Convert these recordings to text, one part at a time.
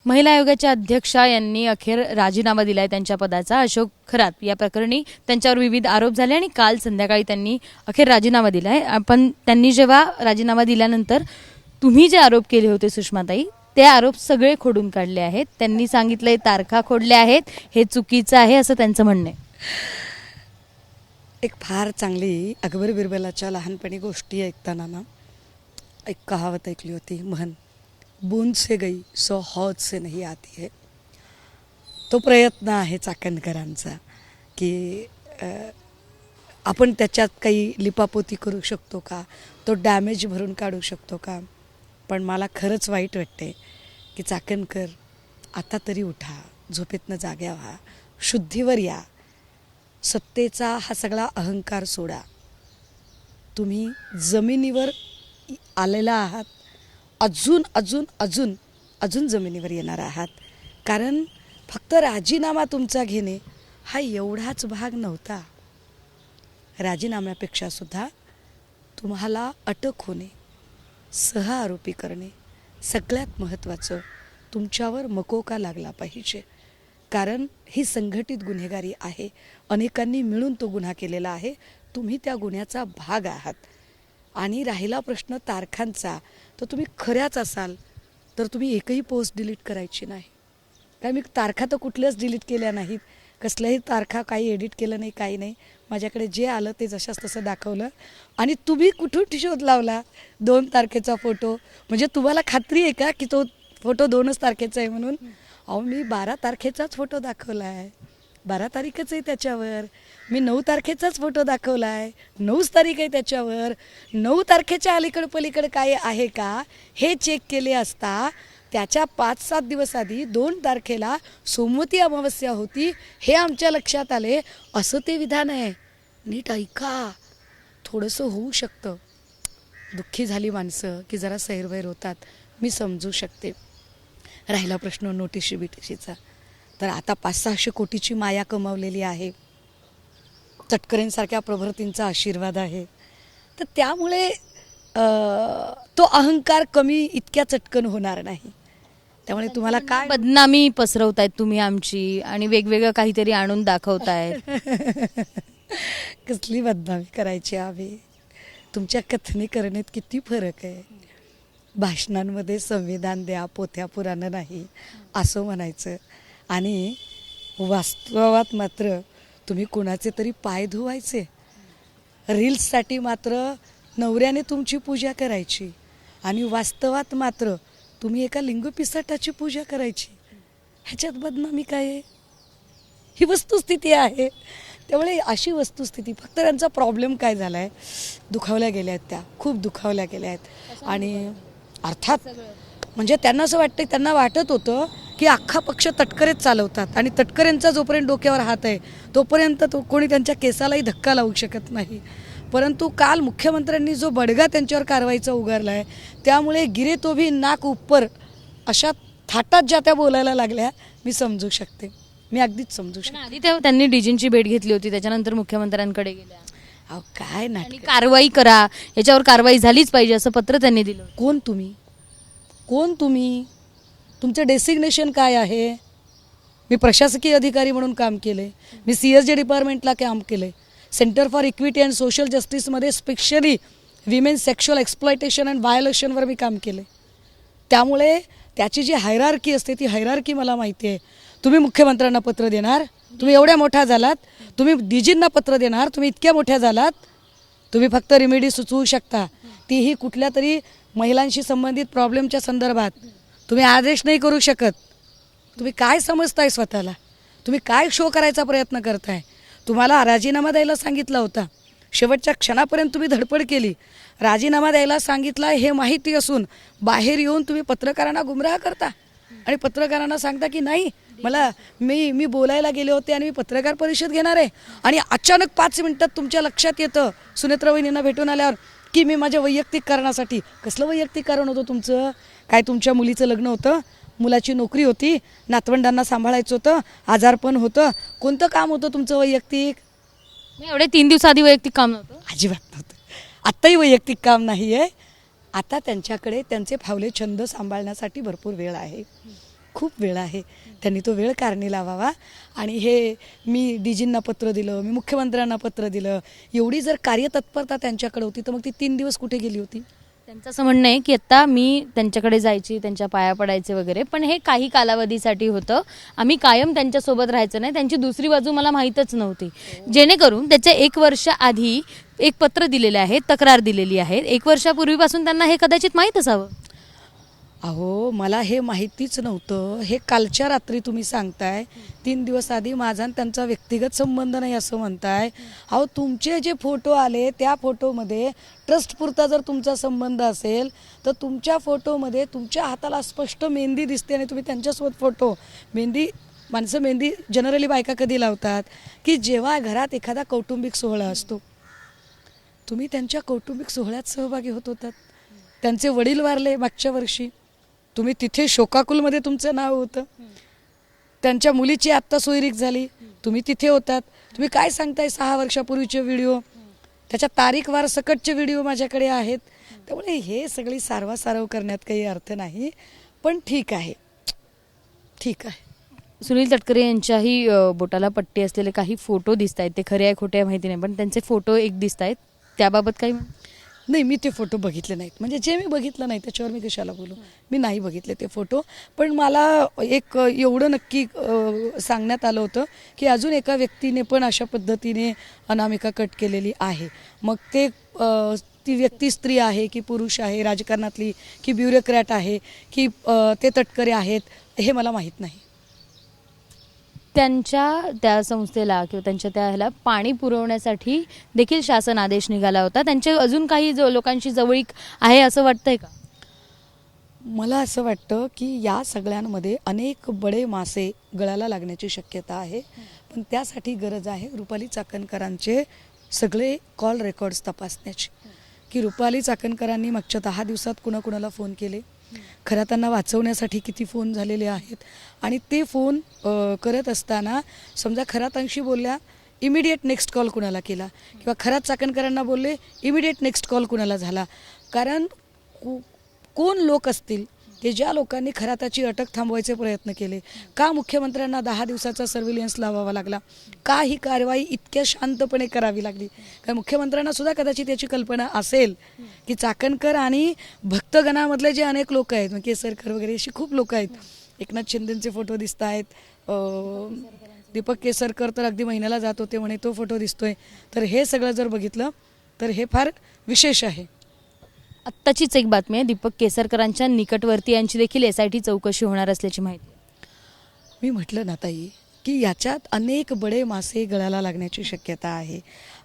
महिला आयोगाच्या अध्यक्षा यांनी अखेर राजीनामा दिलाय त्यांच्या पदाचा. अशोक खरात या प्रकरणी त्यांच्यावर विविध आरोप झाले आणि काल संध्याकाळी त्यांनी अखेर राजीनामा दिलाय. पण त्यांनी जेव्हा राजीनामा दिल्यानंतर तुम्ही जे आरोप केले होते सुषमाताई, ते आरोप सगळे खोडून काढले आहेत. त्यांनी सांगितलंय तारखा खोडल्या आहेत, हे चुकीचं आहे असं त्यांचं म्हणणं आहे. एक फार चांगली अकबर बिरबलाच्या लहानपणी गोष्टी ऐकताना ना एक कहावत ऐकली होती, म्हण बूंद से गई सो हौद से नहीं आती है. तो प्रयत्न आहे चाकणकरांचा की आपण त्याच्यात काही लिपापोती करू शकतो का, तो डॅमेज भरून काढू शकतो का. पण मला खरंच वाईट वाटते की चाकणकर आता तरी उठा, झोपेतनं जाग्या व्हा, शुद्धीवर या. सत्तेचा हा सगळा अहंकार सोडा. तुम्ही जमिनीवर आलेला आहात, अजून अजून अजून अजून जमिनीवर येणार आहात. कारण फक्त राजीनामा तुमचा घेणे हा एवढाच भाग नव्हता. राजीनाम्यापेक्षा सुद्धा तुम्हाला अटक होणे, सहआरोपी करणे, सगळ्यात महत्त्वाचं तुमच्यावर मकोका लागला पाहिजे. कारण ही संघटित गुन्हेगारी आहे. अनेकांनी मिळून तो गुन्हा केलेला आहे. तुम्ही त्या गुन्ह्याचा भाग आहात. आणि राहिला प्रश्न तारखांचा, तर तुम्ही खऱ्याच असाल तर तुम्ही एकही पोस्ट डिलीट करायची नाही. काय मी तारखा तर कुठल्याच डिलीट केल्या नाहीत, कसल्याही तारखा काही एडिट केलं नाही, काही नाही. माझ्याकडे जे आलं ते जशाच तसं दाखवलं. आणि तुम्ही कुठून शोध लावला 2 तारखेचा फोटो? म्हणजे तुम्हाला खात्री आहे का की तो फोटो 2च तारखेचा आहे म्हणून? अहो, मी 12 तारखेचाच फोटो दाखवला आहे, 12 तारीखच आहे त्याच्यावर. मी 9 तारखेचाच फोटो दाखवला आहे, 9च तारीख आहे त्याच्यावर. 9 तारखेच्या अलीकडं पलीकडं काय आहे का हे चेक केले असता त्याच्या 5-7 दिवस आधी 2 तारखेला सोमवती अमावस्या होती हे आमच्या लक्षात आले, असं ते विधान आहे. नीट ऐका, थोडंसं होऊ शकतं. दुःखी झाली माणसं की जरा सैरवैर होतात, मी समजू शकते. राहिला प्रश्न नोटिशी बिटिशीचा, तर आता 500-600 कोटीची माया कमावलेली आहे. तटकरेंसारख्या प्रभृतींचा आशीर्वाद आहे. तर त्यामुळे तो अहंकार कमी इतक्या चटकन होणार नाही. त्यामुळे तुम्हाला काय बदनामी पसरवतायत तुम्ही आमची आणि वेगवेगळं काहीतरी आणून दाखवतायत. कसली बदनामी करायची आम्ही? तुमच्या कथनी करण्यात किती फरक आहे. भाषणांमध्ये संविधान द्या, पोथ्या पुराणं नाही असं म्हणायचं. आणि वास्तवात मात्र तुम्ही कुणाचे तरी पाय धुवायचे. रील्ससाठी मात्र नवऱ्याने तुमची पूजा करायची आणि वास्तवात मात्र तुम्ही एका लिंगपिसाटाची पूजा करायची. ह्याच्यात बदनामी काय आहे? ही वस्तुस्थिती आहे. त्यामुळे अशी वस्तुस्थिती, फक्त त्यांचा प्रॉब्लेम काय झाला आहे, दुखावल्या गेल्या आहेत, त्या खूप दुखावल्या गेल्या आहेत. आणि अर्थात म्हणजे त्यांना असं वाटतं, त्यांना वाटत होतं की अख्खा पक्ष तटकरेच चालवतात आणि तटकरेंचा जोपर्यंत डोक्यावर हात आहे तोपर्यंत तो कोणी त्यांच्या केसालाही धक्का लावू शकत नाही. परंतु काल मुख्यमंत्र्यांनी जो बडगा त्यांच्यावर कारवाईचा उगारला आहे, त्यामुळे गिरे तो भी नाक उपर अशा थाटात ज्या त्या बोलायला लागल्या, मी समजू शकते, मी अगदीच समजू शकते. आधी तेव्हा त्यांनी डीजींची भेट घेतली होती, त्याच्यानंतर मुख्यमंत्र्यांकडे गेल्या. अहो काय आणि नाटक. कारवाई करा, याच्यावर कारवाई झालीच पाहिजे असं पत्र त्यांनी दिलं. कोण तुम्ही? कोण तुम्ही? तुमचं डेसिग्नेशन काय आहे? मी प्रशासकीय अधिकारी म्हणून काम केले, मी CSG डिपार्टमेंटला काम केले, centre for equity and social जस्टिसमध्ये specially women sexual exploitation and व्हायोलेशनवर मी काम केले. त्यामुळे त्याची जी हायरार्की असते ती हायरार्की मला माहिती आहे. तुम्ही मुख्यमंत्र्यांना पत्र देणार, तुम्ही एवढ्या मोठ्या झालात, तुम्ही डीजींना पत्र देणार, तुम्ही इतक्या मोठ्या झालात, तुम्ही फक्त रेमेडी सुचवू शकता, तीही कुठल्या तरी महिलांशी संबंधित प्रॉब्लेमच्या संदर्भात. तुम्ही आदेश नाही करू शकत. तुम्ही काय समजताय स्वतःला? तुम्ही काय शो करायचा प्रयत्न करताय? तुम्हाला राजीनामा द्यायला सांगितला होता, शेवटच्या क्षणापर्यंत तुम्ही धडपड केली. राजीनामा द्यायला सांगितला हे माहिती असून बाहेर येऊन तुम्ही पत्रकारांना गुमराह करता आणि पत्रकारांना सांगता की नाही मला मी बोलायला गेले होते आणि मी पत्रकार परिषद घेणार आहे. आणि अचानक 5 मिनिटात तुमच्या लक्षात येतं सुनेत्रा वहिनींना भेटून आल्यावर की मी माझ्या वैयक्तिक कारणासाठी. कसलं वैयक्तिक कारण होतं तुमचं? काय तुमच्या मुलीचं लग्न होतं, मुलाची नोकरी होती, नातवंडांना सांभाळायचं होतं, आजारपण होतं, कोणतं काम होतं तुमचं वैयक्तिक? एवढे 3 दिवसाआधी वैयक्तिक काम नव्हतं? अजिबात नव्हतं. आत्ताही वैयक्तिक काम नाही आहे. आता त्यांच्याकडे त्यांचे फावले छंद सांभाळण्यासाठी भरपूर वेळ आहे. खूप वेळ आहे, त्यांनी तो वेळ कारणी लावावा. आणि हे मी डीजींना पत्र दिलं, मी मुख्यमंत्र्यांना पत्र दिलं, एवढी जर कार्यतत्परता त्यांच्याकडे होती तर मग ती 3 दिवस कुठे गेली होती? त्यांचं असं म्हणणं आहे की आता मी त्यांच्याकडे जायची, त्यांच्या पाया पडायचे वगैरे, पण हे काही कालावधीसाठी होतं. आम्ही कायम त्यांच्यासोबत राहायचं नाही. त्यांची दुसरी बाजू मला माहीतच नव्हती. जेणेकरून त्याच्या 1 वर्ष आधी एक पत्र दिलेलं आहे, तक्रार दिलेली आहे. 1 वर्षापूर्वीपासून त्यांना हे कदाचित माहीत असावं. अहो, मला हे माहितीच नव्हतं. हे कालच्या रात्री तुम्ही सांगताय. 3 दिवस आधी माझा आणि त्यांचा व्यक्तिगत संबंध नाही असं म्हणताय. अहो, तुमचे जे फोटो आले त्या फोटोमध्ये ट्रस्टपुरता जर तुमचा संबंध असेल तर तुमच्या फोटोमध्ये तुमच्या हाताला स्पष्ट मेहंदी दिसते आणि तुम्ही त्यांच्यासोबत फोटो. माणसं मेहंदी जनरली बायका कधी लावतात की जेव्हा घरात एखादा कौटुंबिक सोहळा असतो. तुम्ही त्यांच्या कौटुंबिक सोहळ्यात सहभागी होत होतात. त्यांचे वडील वारले मागच्या वर्षी, तुम्ही तिथे शोकाकुलमध्ये तुमचं नाव होतं. त्यांच्या मुलीची आत्ता सोयरीक झाली, तुम्ही तिथे होतात. तुम्ही काय सांगताय 6 वर्षापूर्वीचे व्हिडिओ, त्याच्या तारीखवार सकटचे व्हिडिओ माझ्याकडे आहेत. त्यामुळे हे सगळी सारवासारव करण्यात काही अर्थ नाही. पण ठीक आहे. सुनील तटकरे यांच्याही बोटाला पट्टी असलेले काही फोटो दिसत आहेत. ते खरे आहे खोटे आहे माहिती नाही, पण त्यांचे फोटो एक दिसत आहेत. त्याबाबत काही नाही, मी ते फोटो बघितले नाहीत. म्हणजे जे मी बघितलं नाही त्याच्यावर मी कशाला बोलू. मी नाही बघितले ते फोटो. पण मला एक एवढं नक्की सांगण्यात आलं होतं की अजून एका व्यक्तीने पण अशा पद्धतीने अनामिका कट केलेली आहे. मग ते ती व्यक्ती स्त्री आहे की पुरुष आहे, राजकारणातली की ब्युरोक्रॅट आहे की ते तटकरे आहेत, हे मला माहीत नाही. त्यांच्या त्या संस्थेला किंवा त्यांच्या त्या ह्याला पाणी पुरवण्यासाठी देखील शासन आदेश निघाला होता. त्यांचे अजून काही लोकांशी जवळीक आहे असं वाटतंय का? मला असं वाटतं की या सगळ्यांमध्ये अनेक बडे मासे गळाला लागण्याची शक्यता आहे. पण त्यासाठी गरज आहे रुपाली चाकणकरांचे सगळे कॉल रेकॉर्ड्स तपासण्याची, की रुपाली चाकणकरांनी मागच्या 10 दिवसात कुणाकुणाला फोन केले, खरं त्यांना वाचवण्यासाठी किती फोन झालेले आहेत. आणि ते फोन करत असताना समजा खरातांशी बोलल्या, इमिडिएट नेक्स्ट कॉल कुणाला केला, किंवा खरात चाकणकरांना बोलले, इमिडिएट नेक्स्ट कॉल कुणाला झाला. कारण कोण लोक असतील की ज्या लोकांनी खराताची अटक थांबवायचे प्रयत्न केले? का मुख्यमंत्र्यांना 10 दिवसाचा सर्व्हिलन्स लावावा लागला? का ही कारवाई इतक्या शांतपणे करावी लागली? कारण मुख्यमंत्र्यांना सुद्धा कदाचित याची कल्पना असेल की चाकणकर आणि भक्तगणामधले जे अनेक लोक आहेत, केसरकर वगैरे अशी खूप लोक आहेत. एकनाथ शिंदेंचे फोटो दिसत आहेत, दीपक केसरकर तर अगदी महिन्याला जात होते म्हणे, तो फोटो दिसतोय. तर हे सगळं जर बघितलं तर हे फार विशेष आहे. आत्ताचीच एक बातमी आहे, दीपक केसरकरांच्या निकटवर्तीयांची देखील SIT चौकशी होणार असल्याची माहिती. मी म्हटलं ना ताई की याच्यात अनेक बडे मासे गळाला लागण्याची शक्यता आहे.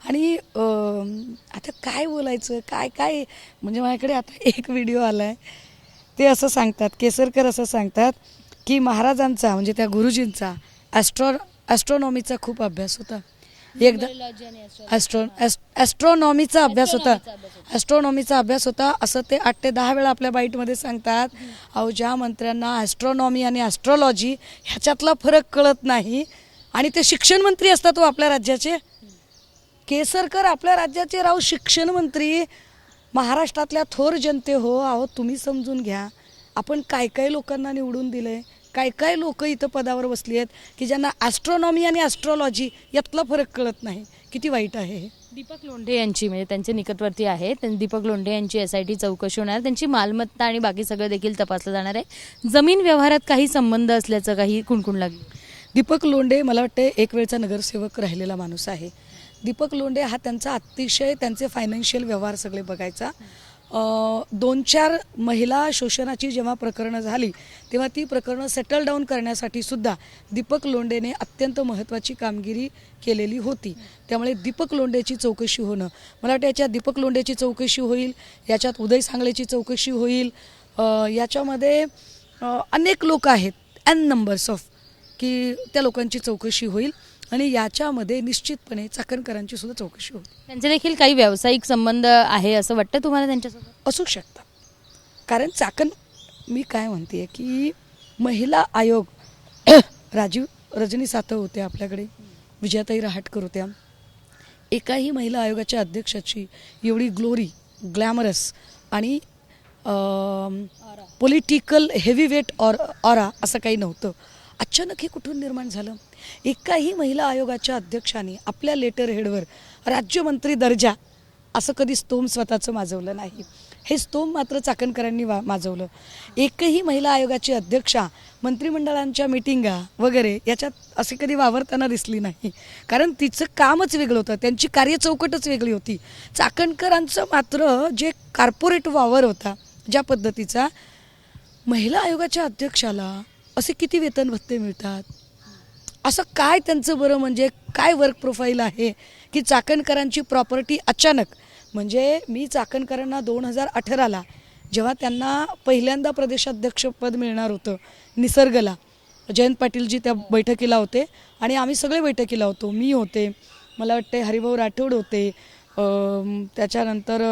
आणि आता काय बोलायचं, काय म्हणजे माझ्याकडे आता एक व्हिडिओ आला आहे. ते असं सांगतात, केसरकर असं सांगतात की महाराजांचा म्हणजे त्या गुरुजींचा ॲस्ट्रॉनॉमीचा खूप अभ्यास होता. एकदा ॲस्ट्रॉनॉमीचा अभ्यास होता असं ते 8 ते 10 वेळा आपल्या बाईटमध्ये सांगतात. अहो, ज्या मंत्र्यांना ॲस्ट्रॉनॉमी आणि ॲस्ट्रॉलॉजी ह्याच्यातला फरक कळत नाही आणि ते शिक्षण मंत्री असतात आपल्या राज्याचे. केसरकर आपल्या राज्याचे राव शिक्षण मंत्री, महाराष्ट्रातल्या थोर जनते हो. अहो, तुम्ही समजून घ्या, आपण काय लोकांना निवडून दिलंय, काय लोक इथं पदावर बसली आहेत की ज्यांना ॲस्ट्रॉनॉमी आणि ॲस्ट्रॉलॉजी यातला फरक कळत नाही. किती वाईट आहे हे. दीपक लोंढे यांची म्हणजे त्यांचे निकटवर्ती आहेत, दीपक लोंढे यांची SIT चौकशी होणार. त्यांची मालमत्ता आणि बाकी सगळं देखील तपासलं जाणार आहे. जमीन व्यवहारात काही संबंध असल्याचं काही कुणकुण लागली. दीपक लोंढे मला वाटते एक वेळचा नगरसेवक राहिलेला माणूस आहे. दीपक लोंढे हा त्यांचा अतिशय त्यांचे फायनान्शियल व्यवहार सगळे बघायचा. 2-4 महिला शोषणाची जेव्हा प्रकरणं झाली तेव्हा ती प्रकरणं सेटल डाऊन करण्यासाठी सुद्धा दीपक लोंढेने अत्यंत महत्त्वाची कामगिरी केलेली होती. त्यामुळे दीपक लोंढेची चौकशी होणं, मला वाटतं याच्यात दीपक लोंढेची चौकशी होईल, याच्यात उदय सांगलेची चौकशी होईल, याच्यामध्ये अनेक लोक आहेत, n नंबर्स ऑफ, की त्या लोकांची चौकशी होईल. आणि याच्यामध्ये निश्चितपणे चाकणकरांची सुद्धा चौकशी होईल. त्यांचे देखील काही व्यावसायिक संबंध आहे असं वाटतं तुम्हाला त्यांच्यासोबत? असू शकतात. कारण मी काय म्हणते की महिला आयोग राजीव रजनी सातव होते आपल्याकडे, विजयाताई रहाटकर होत्या. एकाही महिला आयोगाच्या अध्यक्षाची एवढी ग्लोरी, ग्लॅमरस आणि पॉलिटिकल हेवीवेट ऑरा असं काही नव्हतं. अचानक हे कुठून निर्माण झालं? एकाही महिला आयोगाच्या अध्यक्षाने आपल्या लेटर हेडवर राज्यमंत्री दर्जा असं कधी स्तोम स्वतःचं माजवलं नाही. हे स्तोम मात्र चाकणकरांनी माजवलं. एकही महिला आयोगाची अध्यक्षा मंत्रिमंडळांच्या मिटिंगा वगैरे याच्यात असे कधी वावरताना दिसली नाही, कारण तिचं कामच वेगळं होतं, त्यांची कार्यचौकटच वेगळी होती. चाकणकरांचं मात्र जे कॉर्पोरेट वावर होता, ज्या पद्धतीचा, महिला आयोगाच्या अध्यक्षाला असे किती वेतन भत्ते मिळतात, असं काय त्यांचं बरं म्हणजे काय वर्क प्रोफाईल आहे की चाकणकरांची प्रॉपर्टी अचानक, म्हणजे मी चाकणकरांना 2018ला जेव्हा त्यांना पहिल्यांदा प्रदेशाध्यक्षपद मिळणार होतं निसर्गला, जयंत पाटीलजी त्या बैठकीला होते आणि आम्ही सगळे बैठकीला होतो. मी होते, मला वाटते हरिभाऊ राठोड होते, त्याच्यानंतर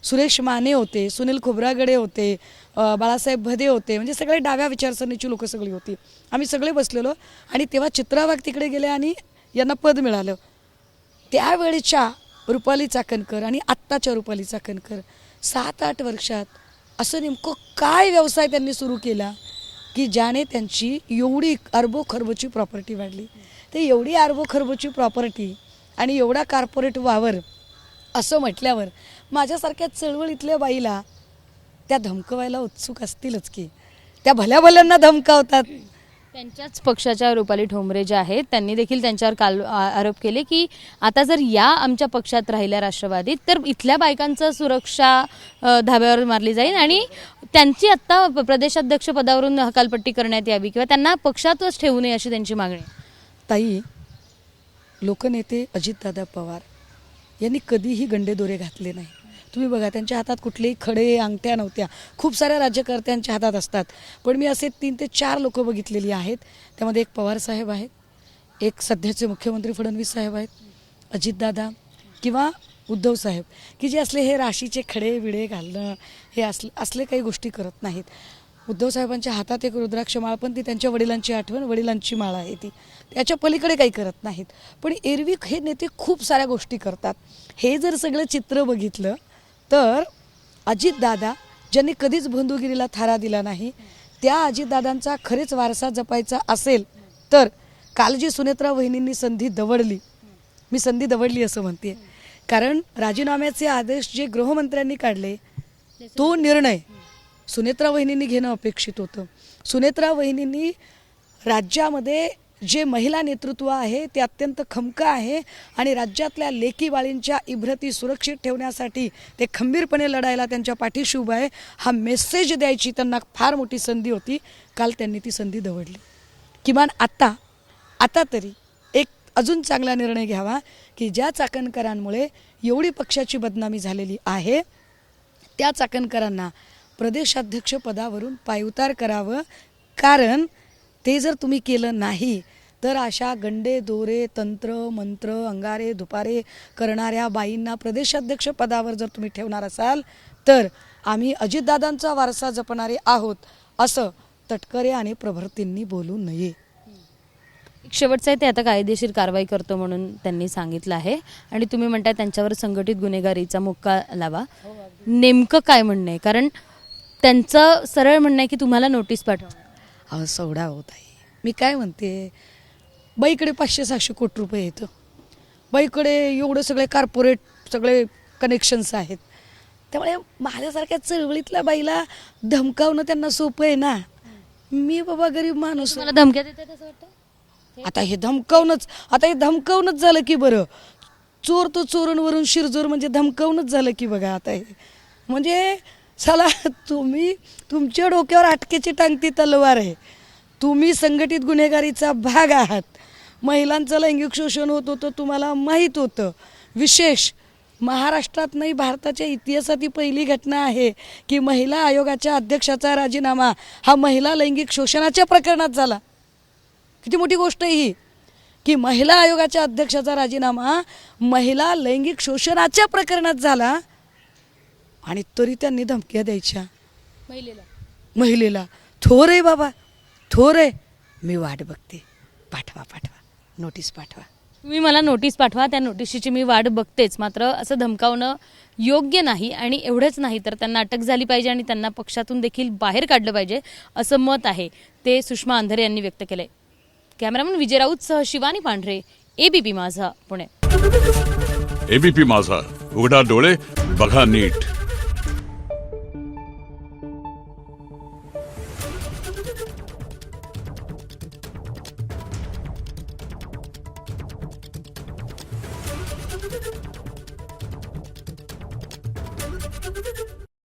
सुरेश माने होते, सुनील खोब्रागडे होते, बाळासाहेब भदे होते, म्हणजे सगळे डाव्या विचारसरणीची लोकं सगळी होती. आम्ही सगळे बसलेलो आणि तेव्हा चित्रा वाघ तिकडे गेले आणि यांना पद मिळालं. त्यावेळेच्या रुपाली चाकणकर आणि आत्ताच्या रुपाली चाकणकर 7-8 वर्षात असं नेमकं काय व्यवसाय त्यांनी सुरू केला की ज्याने त्यांची एवढी अरबो खरबोची प्रॉपर्टी वाढली. ते एवढी अरबो खरबोची प्रॉपर्टी आणि एवढा कॉर्पोरेट वावर असं म्हटल्यावर माझ्यासारख्या चळवळीतल्या बाईला त्या धमकवायला उत्सुक असतीलच की. त्या भल्या भल्यांना धमकावतात. त्यांच्याच पक्षाच्या रुपाली ठोंबरे ज्या आहेत त्यांनी देखील त्यांच्यावर काल आरोप केले की आता जर या आमच्या पक्षात राहिल्या राष्ट्रवादीत तर इथल्या बायकांचं सुरक्षा धाब्यावर मारली जाईल आणि त्यांची आत्ता प्रदेशाध्यक्ष पदावरून हकालपट्टी करण्यात यावी किंवा त्यांना पक्षातच ठेवू नये अशी त्यांची मागणी. ताई, लोकनेते अजितदादा पवार यांनी कधीही गंडेदोरे घातले नाही. तुम्ही बघा, त्यांच्या हातात कुठलेही खडे अंगठ्या नव्हत्या. खूप साऱ्या राज्यकर्त्यांच्या हातात असतात, पण मी असे 3 ते 4 लोक बघितलेली आहेत. त्यामध्ये एक पवार साहेब आहेत, एक सध्याचे मुख्यमंत्री फडणवीस साहेब आहेत, अजितदादा किंवा उद्धव साहेब, की जे असले हे राशीचे खडे विडे घालणं हे असले काही गोष्टी करत नाहीत. उद्धव साहेबांच्या हातात एक रुद्राक्ष माळ, पण ती त्यांच्या वडिलांची आठवण, वडिलांची माळ आहे ती, त्याच्या पलीकडे काही करत नाहीत. पण एरवी हे नेते खूप साऱ्या गोष्टी करतात. हे जर सगळं चित्र बघितलं तर अजितदादा ज्यांनी कधीच बंधुगिरीला थारा दिला नाही, त्या अजितदादांचा खरेच वारसा जपायचा असेल तर काल जी सुनेत्रा वहिनींनी संधी दवडली, मी संधी दवडली असं म्हणते, कारण राजीनाम्याचे आदेश जे गृहमंत्र्यांनी काढले तो निर्णय सुनेत्रा वहिनींनी घेणं अपेक्षित होतं. सुनेत्रा वहिनींनी राज्यामध्ये जे महिला नेतृत्व आहे ते अत्यंत खमका आहे आणि राज्यातल्या लेकी बाळींच्या इभ्रती सुरक्षित ठेवण्यासाठी ते खंबीरपणे लढायला त्यांच्या पाठीशी उभा आहे, हा मेसेज द्यायची त्यांना फार मोठी संधी होती. काल त्यांनी ती संधी दवडली. किमान आता तरी एक अजून चांगला निर्णय घ्यावा की ज्या चाकणकरांमुळे एवढी पक्षाची बदनामी झालेली आहे त्या चाकणकरांना प्रदेशाध्यक्ष पदावरून पायउतार करावं, कारण ते जर तुम्ही केलं नाही तर अशा गंडे दोरे तंत्र मंत्र अंगारे दुपारे करणाऱ्या बाईंना प्रदेशाध्यक्ष पदावर जर तुम्ही ठेवणार असाल तर आम्ही अजितदादांचा वारसा जपणारे आहोत असं तटकरे आणि प्रभर्तींनी बोलू नये. शेवटचं आहे ते आता कायदेशीर कारवाई करतो म्हणून त्यांनी सांगितलं आहे आणि तुम्ही म्हणताय त्यांच्यावर संघटित गुन्हेगारीचा मुक्का लावा. नेमकं काय म्हणणं आहे? कारण त्यांचं सरळ म्हणणं आहे की तुम्हाला नोटीस पाठवा. अहो सोडा होत आहे. मी काय म्हणते, बाईकडे 500-600 कोटी रुपये येतं, बाईकडे एवढं सगळे कॉर्पोरेट सगळे कनेक्शन्स आहेत, त्यामुळे माझ्यासारख्या चळवळीतल्या बाईला धमकावणं त्यांना सोपं आहे ना. मी बाबा गरीब माणूस. मला धमक्या देतात असं वाटतं? आता हे धमकावणंच झालं की बरं. चोर तो चोरांवरून शिरजोर म्हणजे धमकावणंच झालं की बघा. आता हे म्हणजे चला, तुम्ही तुमच्या डोक्यावर अटकेची टांगती तलवार आहे. तुम्ही संघटित गुन्हेगारीचा भाग आहात. महिलांचं लैंगिक शोषण होत होतं तुम्हाला माहीत होतं. विशेष महाराष्ट्रात नाही भारताच्या इतिहासात ही पहिली घटना आहे की महिला आयोगाच्या अध्यक्षाचा राजीनामा हा महिला लैंगिक शोषणाच्या प्रकरणात झाला. किती मोठी गोष्ट आहे ही की महिला आयोगाच्या अध्यक्षाचा राजीनामा महिला लैंगिक शोषणाच्या प्रकरणात झाला आणि तरी त्यांनी धमक्या द्यायच्या महिलेला. थोर आहे बाबा, थोर आहे. मी वाट बघते, पाठवा नोटीस पाठवा. तुम्ही मला नोटीस पाठवा, त्या नोटीसची मी वाट बघतेच. मात्र असं धमकावणं योग्य नाही आणि एवढंच नाही तर त्यांना अटक झाली पाहिजे आणि त्यांना पक्षातून देखील बाहेर काढलं पाहिजे असं मत आहे ते सुषमा अंधारे यांनी व्यक्त केलंय. कॅमेरामन विजय राऊतसह शिवानी पांढरे, एबीपी माझा, पुणे. एबीपी माझा, उघडा डोळे बघा नीट.